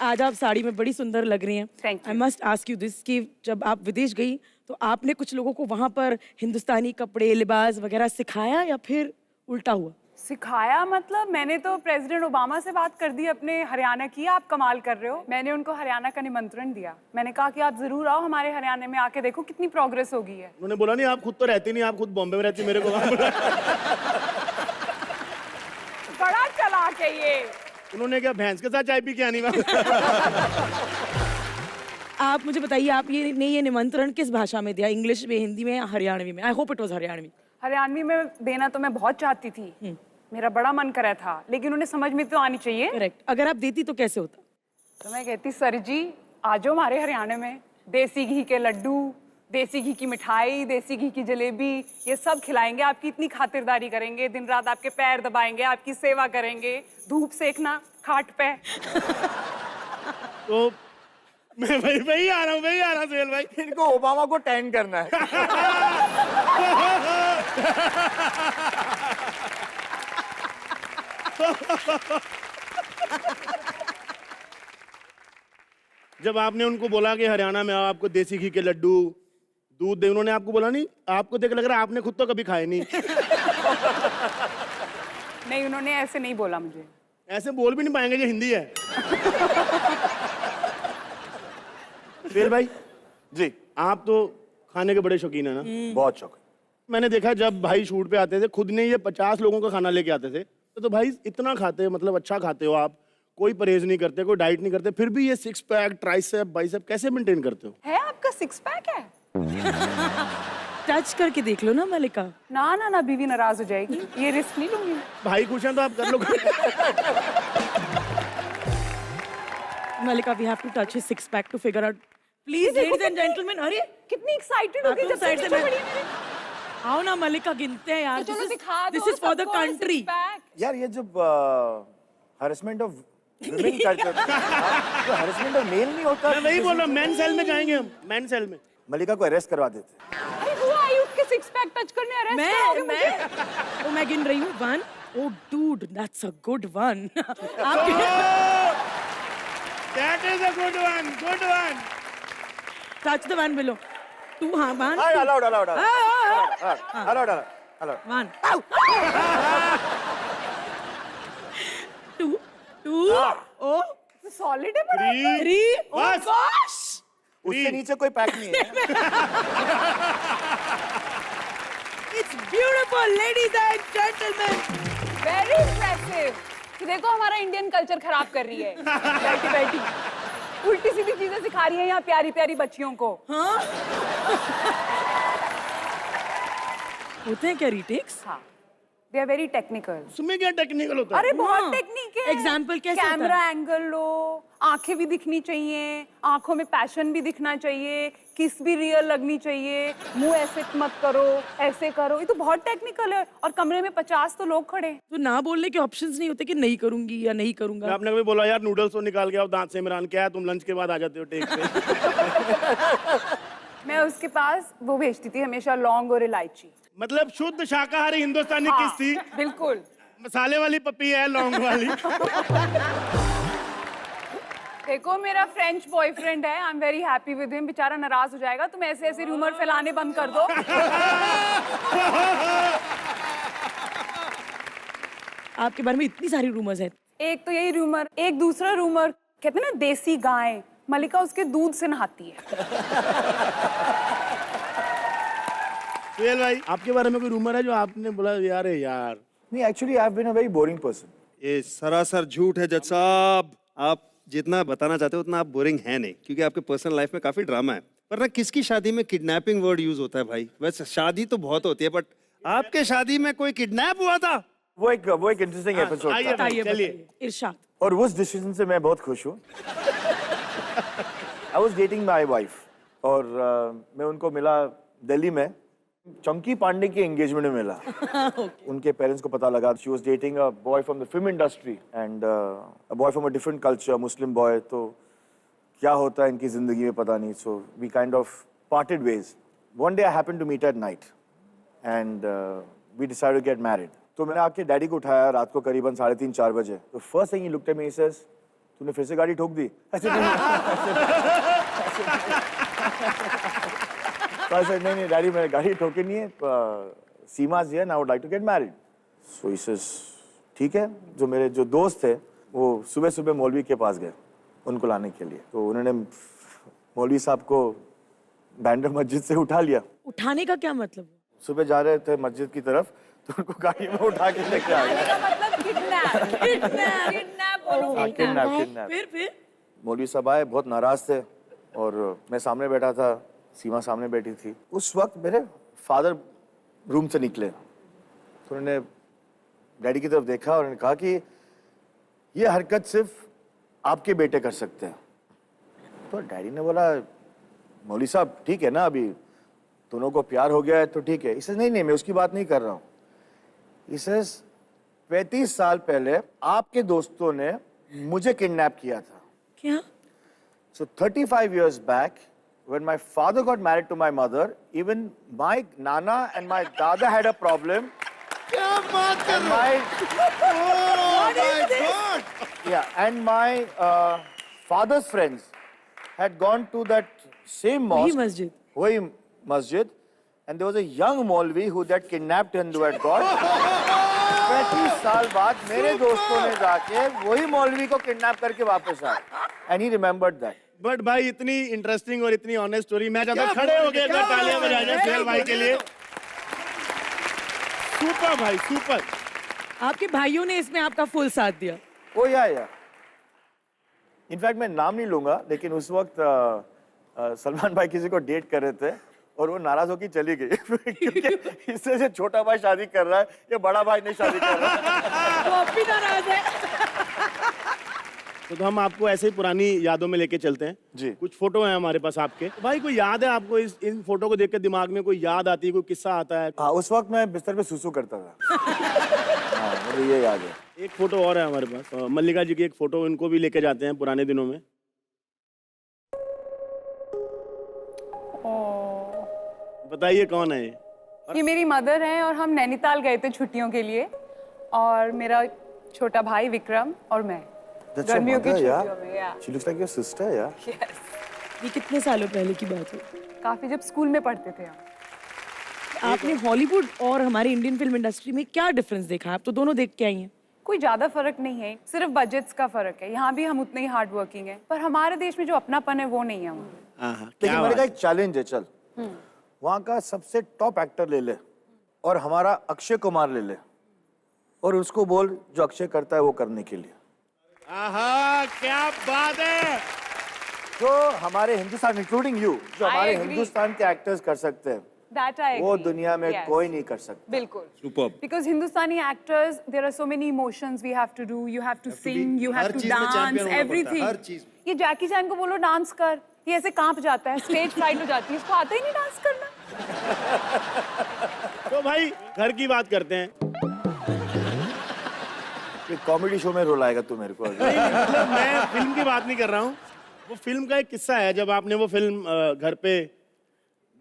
आज आप साड़ी में बड़ी सुंदर लग रही हैं। Thank you. I must ask you this कि जब आप विदेश गई तो आपने कुछ लोगों को वहां पर हिंदुस्तानी कपड़े लिबास वगैरह सिखाया या फिर उल्टा हुआ? सिखाया मतलब मैंने तो प्रेसिडेंट ओबामा से बात कर दी अपने हरियाणा की, आप कमाल कर रहे हो। मैंने उनको हरियाणा का निमंत्रण दिया। मैंने कहा कि आप जरूर आओ हमारे हरियाणा में, आके देखो कितनी प्रोग्रेस हो गई है। उन्होंने बोला नहीं आप खुद तो रहती नहीं, आप खुद बॉम्बे में रहती, मेरे को वहाँ बुला। बड़ा चालाक है ये। उन्होंने क्या भैंस के साथ चाय पी के आनी वहाँ? आप मुझे बताइए, आप ये निमंत्रण किस भाषा में दिया? इंग्लिश में, हिंदी में या हरियाणवी में? I hope it was Haryanvi. Haryanvi में देना तो मैं बहुत चाहती थी, मेरा बड़ा मन करा था, लेकिन उन्हें समझ में तो आनी चाहिए। करेक्ट। अगर आप देती तो कैसे होता? तो मैं कहती सर जी आ जाओ हमारे हरियाणा में, देसी घी के लड्डू, देसी घी की मिठाई, देसी घी की जलेबी, ये सब खिलाएंगे, आपकी इतनी खातिरदारी करेंगे, दिन रात आपके पैर दबाएंगे, आपकी सेवा करेंगे, धूप सेकना खाट पे। तो मैं वही आ रहा हूँ सुहेल भाई। इनको ओबामा को टैन करना है। जब आपने उनको बोला कि हरियाणा में आओ, आपको देसी घी के लड्डू दूध दे, उन्होंने आपको बोला नहीं? आपको देख लग रहा है आपने खुद तो कभी खाए नहीं। नहीं, उन्होंने ऐसे नहीं बोला मुझे। ऐसे बोल भी नहीं पाएंगे, जो हिंदी है। सुहेल भाई जी आप तो खाने के बड़े शौकीन है ना? बहुत शौक। मैंने देखा जब भाई शूट पे आते थे, खुद ने ये 50 लोगों का खाना लेके आते थे, तो भाई इतना खाते हो, मतलब अच्छा खाते हो आप, कोई परहेज नहीं करते, कोई डाइट नहीं करते, फिर भी ये 6 पैक ट्राइसेप बाइसेप कैसे मेंटेन करते हो? है आपका 6 पैक है? टच करके देख लो ना मलिका। ना ना ना, बीवी नाराज हो जाएगी, ये रिस्क नहीं लूंगी। भाई खुश हैं तो आप कर लो। Malika, we have to touch his 6 pack to figure out. Please ladies and gentleman. अरे कितनी एक्साइटेड हो गई जब साइड से से मैं। आओ ना मलिका, गिनते हैं यार। चलो दिखा दो दिस इज फॉर द सबको कंट्री। 6 पैक। यार ये जब हरेसमेंट ऑफ विमेन कल्चर, जो हरेसमेंट ऑफ मेल नहीं होता। मैं वही बोल रहा हूँ, मेन सेल में जाएंगे हम, मेन सेल में। मलिका को अरेस्ट करवा देते। अरे वो आयुष के 6 पैक टच करने अरेस्ट करोगे मुझे? मैं गिन रही हूँ 1। Oh dude, that's a good one. That is a good one, good one. Touch the one below. 2, हाँ 1. allowed. Allowed. Allowed. 1. 2. Oh. Solid है बड़ा। 3. Oh बस। gosh. उससे नीचे कोई पैक नहीं है। It's beautiful, ladies and gentlemen. Very impressive. देखो हमारा इंडियन कल्चर खराब कर रही है। बैठी बैठी उल्टी सीधी चीजें सिखा रही है यहाँ प्यारी प्यारी बच्चियों को। हाँ? होते हैं क्या रीटेक्स? हाँ, दे आर वेरी टेक्निकल। उसमें क्या टेक्निकल होता है? अरे बहुत हाँ। टेक्निक है। Example कैसे होता है? कैमरा एंगल लो, आंखें भी दिखनी चाहिए, आंखों में पैशन भी दिखना चाहिए, किस भी रियल लगनी चाहिए, मुंह ऐसे मत करो, ऐसे करो, ये तो बहुत टेक्निकल है। और कमरे में 50 तो लोग खड़े। तो ना बोलने के ऑप्शंस नहीं होते कि नहीं करूंगी या नहीं करूंगा? आपने कभी बोला यार नूडल्स तो निकाल के आओ दांत से, इमरान क्या है तुम लंच के बाद आ जाते हो टेक पे? मैं उसके पास वो भेजती थी हमेशा लौंग और इलायची। मतलब शुद्ध शाकाहारी हिंदुस्तानी हाँ, किस थी? बिल्कुल। मसाले वाली पप्पी है, लौंग वाली। देखो मेरा फ्रेंच बॉयफ्रेंड है, I am very happy with him. बेचारा नाराज हो जाएगा, तुम ऐसे ऐसे रूमर फैलाने बंद कर दो। आपके बारे में इतनी सारी रूमर्स हैं। एक तो यही रूमर, एक दूसरा रूमर कहते हैं ना देसी गाय, मलिका उसके दूध से नहाती है। सुहेल भाई आपके बारे में कोई रूमर है जो आपने बोला यार यार? नहीं, actually I have been a very boring person. ये सरासर झूठ है जज साहब। आप जितना बताना चाहते हो उतना आप बोरिंग है नहीं, क्योंकि आपके पर्सनल लाइफ में काफी ड्रामा है। पर ना किसकी शादी में किडनैपिंग वर्ड यूज होता है भाई? वैसे शादी तो बहुत होती है, बट आपके शादी में कोई किडनैप हुआ था? वो एक इंटरेस्टिंग एपिसोड आइए था बताइए, चलिए। बताइए। इरशाद। और उस डिसीजन से मैं बहुत खुश हूँ। I was dating my wife और मैं उनको मिला दिल्ली में, चंकी पांडे की एंगेजमेंट में मिला। उनके पेरेंट्स को पता लगा she was dating a boy from the film industry and a boy from a different culture, Muslim boy. तो क्या होता है इनकी जिंदगी में पता नहीं। So we kind of parted ways. One day I happened to meet at night and we decided to get married. तो मैंने आके डैडी को उठाया रात को करीबन 3:30-4 बजे। तो first thing he looked at me, he says तूने फिर से गाड़ी ठोक दी? ऐसे नहीं, तो I said, नहीं डैडी मैंने गाड़ी ठोकी नहीं है, सीमा जी है ना, I would like to get married. So he says, ठीक है। जो दोस्त थे वो सुबह सुबह मौलवी के पास गए उनको लाने के लिए, तो उन्होंने मौलवी साहब को बैंड्रा मस्जिद से उठा लिया। उठाने का क्या मतलब? सुबह जा रहे थे मस्जिद की तरफ तो उनको गाड़ी में उठा के लेके आ गए। मतलब किडनैप बोलो। किडनैप। फिर मौलवी साहब आए, बहुत नाराज थे और मैं सामने बैठा था, सीमा सामने बैठी थी। उस वक्त मेरे फादर रूम से निकले तो उन्होंने डैडी की तरफ देखा और उन्होंने कहा कि ये हरकत सिर्फ आपके बेटे कर सकते हैं। तो डैडी ने बोला, मौलवी साहब ठीक है ना, अभी दोनों को प्यार हो गया है तो ठीक है। इसे नहीं मैं उसकी बात नहीं कर रहा हूँ। इसे 35 साल पहले आपके दोस्तों ने मुझे किडनैप किया था। क्या? So 35 years back, when my father got married to my mother, even my nana and my dada had a problem. क्या बात कर And रहे and my father's friends had gone to that same mosque. वही मस्जिद. And there was a young Maulvi who that kidnapped and who had got. 35 साल बाद मेरे दोस्तों ने जाके वही मौलवी को किडनैप करके वापस आए. And he remembered that. But भाई इतनी इंटरेस्टिंग और इतनी ऑनेस्ट स्टोरी, मैं चाहता हूं खड़े हो गए तालियां बजा जाए सुहेल भाई के लिए। सुपर भाई सुपर। आपके भाइयों ने इसमें आपका फुल साथ दिया। ओ या इनफैक्ट मैं नाम नहीं लूंगा, लेकिन उस वक्त सलमान भाई किसी को डेट कर रहे थे और वो नाराज होकर चली गई क्योंकि इससे जो छोटा भाई शादी कर रहा है, ये बड़ा भाई नहीं शादी कर रहा है। वो अब भी नाराज है। तो हम आपको ऐसे ही पुरानी यादों में लेके चलते हैं जी। कुछ फोटो हैं हमारे पास आपके। तो भाई कोई याद है आपको इन फोटो को देख के दिमाग में कोई याद आती है, कोई किस्सा आता है? हाँ, उस वक्त मैं बिस्तर पे सुसु करता था। हाँ, मुझे ये याद है। एक फोटो और है हमारे पास, मल्लिका जी की एक फोटो, इनको भी लेके जाते हैं पुराने दिनों में। बताइए कौन है ये? ये मेरी मदर है और हम नैनीताल गए थे छुट्टियों के लिए, और मेरा छोटा भाई विक्रम और मैं गर्मियों की छुट्टियों में। She looks like your sister, yeah. Yes. ये कितने सालों पहले की बात है? काफी जब स्कूल में पढ़ते थे हम। आपने हॉलीवुड और हमारी इंडियन फिल्म इंडस्ट्री में क्या डिफरेंस देखा? आप तो दोनों देख के आई हैं। कोई ज्यादा फर्क नहीं है, सिर्फ बजट्स का फर्क है। यहाँ भी हम उतने ही हार्ड वर्किंग हैं, पर हमारे देश में जो अपनापन है वो नहीं है वहाँ। लेकिन मेरे का एक चैलेंज है, चल वहाँ का सबसे टॉप एक्टर ले ले और हमारा अक्षय कुमार ले ले और उसको बोल जो अक्षय करता है वो करने के लिए। आहा, क्या बात है। जो हमारे हिंदुस्तान इंक्लूडिंग यू, जो हमारे agree. हिंदुस्तान के एक्टर्स कर सकते हैं That I वो agree. दुनिया में Yes. कोई नहीं कर सकता। बिल्कुल। Superb. Because Hindustani actors, there are so many emotions we have to do. You have to sing, you have her to चीज में champion dance, होना पड़ता है, everything. हर चीज में। ये जैकी चैन को बोलो डांस कर, ये ऐसे कांप जाता है, स्टेज फ्राइट हो जाती है, इसको आता ही नहीं डांस करना। तो भाई घर की बात करते हैं। कॉमेडी शो में रोल आएगा तू मेरे को। मतलब मैं फिल्म की बात नहीं कर रहा हूँ, वो फिल्म का एक किस्सा है जब आपने वो फिल्म घर पे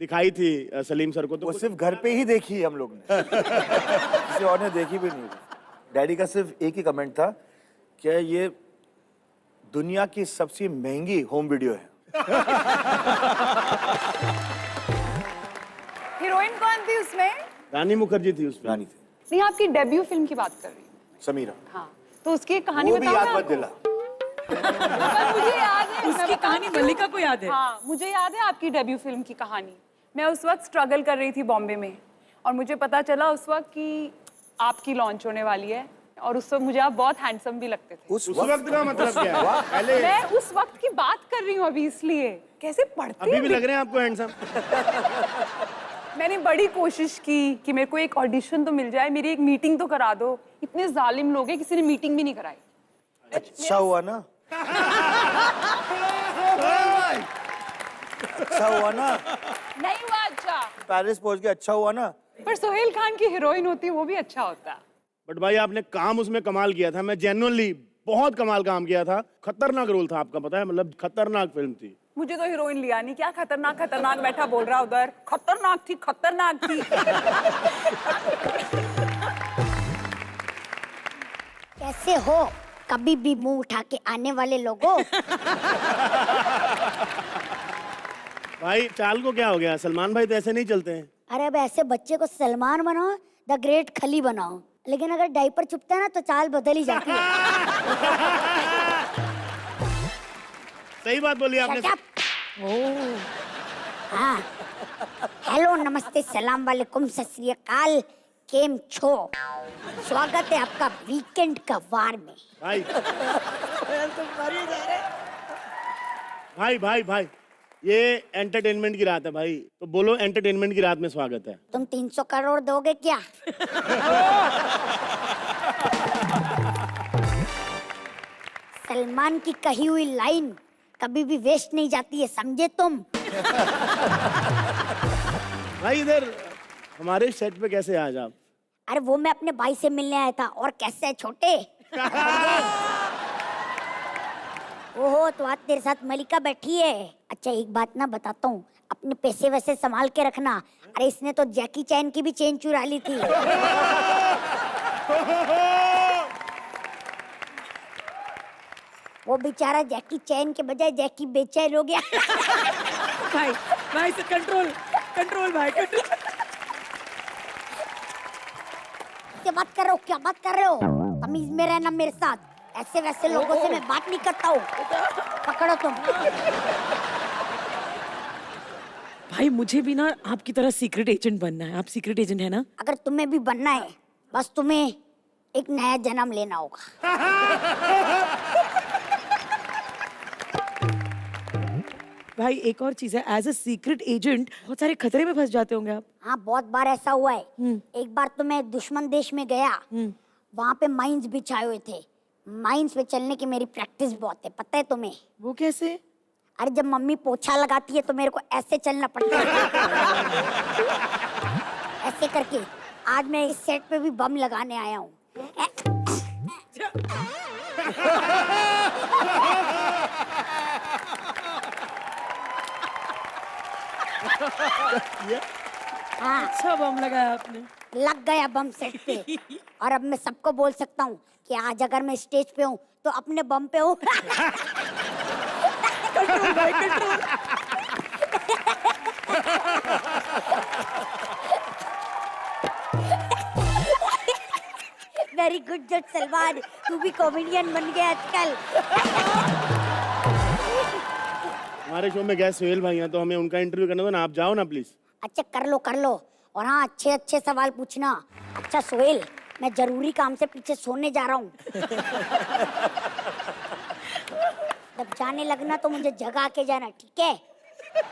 दिखाई थी सलीम सर को। तो वो सिर्फ घर पे ही देखी हम लोग ने, किसी और ने देखी भी नहीं। डैडी का सिर्फ एक ही कमेंट था कि ये दुनिया की सबसे महंगी होम वीडियो है। हीरोइन कौन थी उसमें? रानी मुखर्जी थी उसमें। रानी थी नहीं, आपकी डेब्यू फिल्म की बात कर रही हूँ। समीरा। हाँ, तो उसकी एक कहानी वो भी बताओ याद ना मत दिला। पर मुझे याद है। उसकी कहानी मल्लिका को याद है। हाँ, मुझे याद है आपकी डेब्यू फिल्म की कहानी। मैं उस वक्त स्ट्रगल कर रही थी बॉम्बे में, और मुझे पता चला उस वक्त कि आपकी लॉन्च होने वाली है, और उस वक्त मुझे आप बहुत हैंडसम भी लगते थे। उस वक्त का मतलब क्या है? पहले मैं उस वक्त की बात कर रही हूँ अभी, इसलिए कैसे पढ़ते अभी भी लग रहे हैं आपको हैंडसम। मैंने बड़ी कोशिश की कि मेरे को एक ऑडिशन तो मिल जाए, मेरी एक मीटिंग तो करा दो। इतने जालिम लोग हैं, किसी ने मीटिंग भी नहीं कराई। अच्छा हुआ ना, अच्छा हुआ ना, नहीं हुआ अच्छा, पेरिस पहुंच गया, अच्छा हुआ ना। पर सोहेल खान की हीरोइन होती वो भी अच्छा होता। बट भाई आपने काम उसमें कमाल किया था, मैं जेन्युइनली बहुत कमाल काम किया था। खतरनाक रोल था आपका, पता है, मतलब खतरनाक फिल्म थी। मुझे तो हीरोइन लिया नहीं, क्या खतरनाक खतरनाक बैठा बोल रहा उधर। खतरनाक थी, खतरनाक थी। कैसे हो? कभी भी मुंह उठा के आने वाले लोगों। भाई चाल को क्या हो गया? सलमान भाई तो ऐसे नहीं चलते हैं। अरे अब ऐसे बच्चे को सलमान बनाओ, द ग्रेट खली बनाओ, लेकिन अगर डायपर चुपता है ना तो चाल बदल ही जाती है। सही बात बोली आपने। Shut up! हाँ, हेलो, नमस्ते, सलाम वालेकुम, सत श्री अकाल, केम छो। स्वागत है आपका वीकेंड का वार में। भाई भाई भाई भाई, ये एंटरटेनमेंट की रात है भाई, तो बोलो एंटरटेनमेंट की रात में स्वागत है। तुम 300 करोड़ दोगे क्या? सलमान की कही हुई लाइन कभी भी वेस्ट नहीं जाती है, समझे तुम? भाई इधर हमारे सेट पे कैसे आज आप? अरे वो मैं अपने भाई से मिलने आया था। और कैसे है छोटे? ओहो, तो आज तेरे साथ मलिका बैठी है। अच्छा एक बात ना बताता हूँ, अपने पैसे वैसे संभाल के रखना। अरे इसने तो जैकी चैन की भी चेन चुरा ली थी। वो बेचारा जैकी चैन के बजाय जैकी बेचैन हो गया। भाई भाई से कंट्रोल कंट्रोल भाई कंट्रोल। क्या बात कर रहे हो? क्या बात कर रहे हो? तमीज में रहना मेरे साथ। ऐसे वैसे लोगों से मैं बात नहीं करता हूँ। पकड़ो तुम। भाई मुझे भी ना आपकी तरह सीक्रेट एजेंट बनना है। आप सीक्रेट एजेंट है ना? अगर तुम्हें भी बनना है, बस तुम्हें एक नया जन्म लेना होगा। भाई एक और चीज है, एज अ सीक्रेट एजेंट बहुत सारे खतरे में फंस जाते होंगे आप। हाँ, बहुत बार ऐसा हुआ है। एक बार तो मैं दुश्मन देश में गया, वहाँ पे माइंस बिछाए हुए थे। माइंस पे चलने की मेरी प्रैक्टिस बहुत है, पता है तुम्हें? वो कैसे? अरे जब मम्मी पोछा लगाती है तो मेरे को ऐसे चलना पड़ता है। ऐसे करके आज मैं इस सेट पे भी बम लगाने आया हूँ। हाँ, अच्छा बम लगाया आपने। लग गया बम सेट पे। और अब मैं सबको बोल सकता हूँ कि आज अगर मैं स्टेज पे हूँ तो अपने बम पे हूँ। कंट्रोल भाई कंट्रोल। वेरी गुड जज सलमान, तू भी कॉमेडियन बन गया आजकल। हमारे शो में गेस्ट सोहेल भाई हैं, तो हमें उनका इंटरव्यू करना था ना, आप जाओ ना प्लीज। अच्छा कर लो कर लो। और हाँ, अच्छे अच्छे सवाल पूछना। अच्छा सोहेल, मैं जरूरी काम से पीछे सोने जा रहा हूँ। जब जाने लगना तो मुझे जगा के जाना, ठीक है?